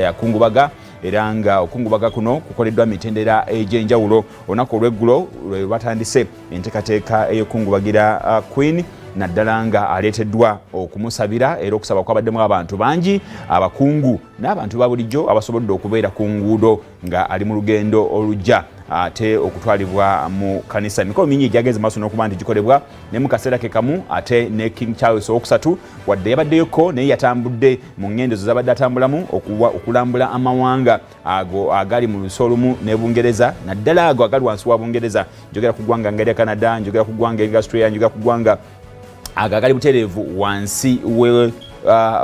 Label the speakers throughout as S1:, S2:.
S1: Yakungubaga era nga okungubaga kuno kukoleddwa mitendera egy'enjawulo. Olunaku olw'eggulo lwe batandise enteekateeka ey'okungubagira Queen naddala nga aleeteddwa okumusabira era okusaba kwabaddemu abantu bangi, abakungu n'abantu ba bulijjo abasobodde okubeera ku nguudo nga ali mu lugendo olujja ate okutwalibwa mu kanisa. Emikolo mingi egyagenze maaso n'okuba nti gikolebwa ne mu kaseera ke kamu ate ne King Charles II wadde yabaddeyoko naye yatambudde mu ngendo ze zabadde atambulamu okulambula amawanga ago agali mu luso olumu ne Bungereza naddala ago agali wansi wa Bungereza. Njogera ku ggwanga ngeri ya Canada, njogera ku ggwanga erya Australia, njogera ku ggwanga agali butereevu wansi we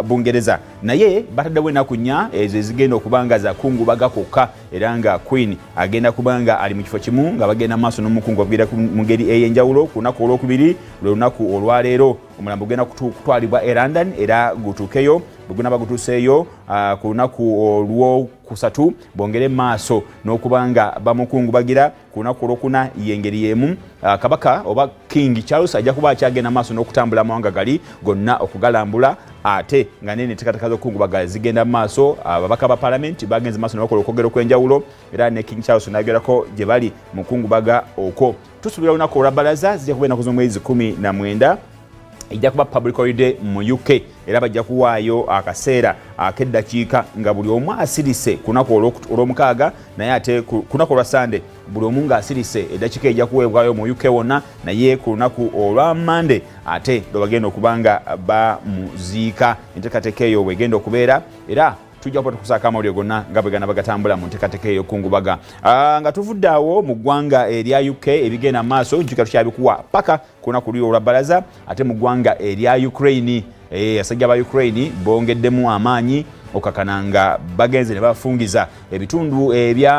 S1: Bungereza. Naye bataddewo ennaku nnya ezo ezigenda okubanga za kungubaga kwokka era nga Queen agenda kubanga ali mu kifo kimu nga bagenda maaso n'omukungubagira mu ngeri ey'enjawulo. Ku lunaku olwokubiri lwe lunaku olwaleero omulambo gugenda kutwalibwa e London era gutuukeyo. Bwe gunaba gutuuseeyo ku lunaku olwokusatu bongere maaso n'okubanga bamukungubagira. Ku lunaku olwokuna y'engeri y'emu kabaka oba King Charles ajja kuba akyagenda maaso n'okutambula amawanga gali gonna okugalambula ate nga nene enteekateeka z'okukungubaga zigenda maaso. Ababaka ba Parliament bagenze maaso n'okukola okwogera okw'enjawulo era ne King Charles n'ayogerako gye bali mu kungubaga okwo. Tusuubira olunaku olwabbalaza zijja kuba ennaku z'omwezi 19 ejja kuba public holiday mu UK era bajja kuwaayo akaseera ak'eddakiika nga buli omu asirise ku lunaku olw'omukaaga naye ate ku lunaku olwa Sunday buli omu ng'asirise eddakiika ejja kuweebwayo mu UK wonna, naye ku lunaku olwa Monday ate lwe bagenda okubanga bamuziika. Enteekateeka eyo bw'egenda okubeera era tujja kuba tukusaako amawulire gonna nga bwe gana bagatambula mu nteekateeka ey'okungubaga. Nga tuvudde awo mu ggwanga erya UK ebigenda maaso jjukira tukyabikuwa paka ku lunaku luli olwabbalaza. Ate mu ggwanga erya Ukraine abasajja ba Ukraine bongeddemu amaanyi okakana nga bagenze ne bafungiza ebitundu ebya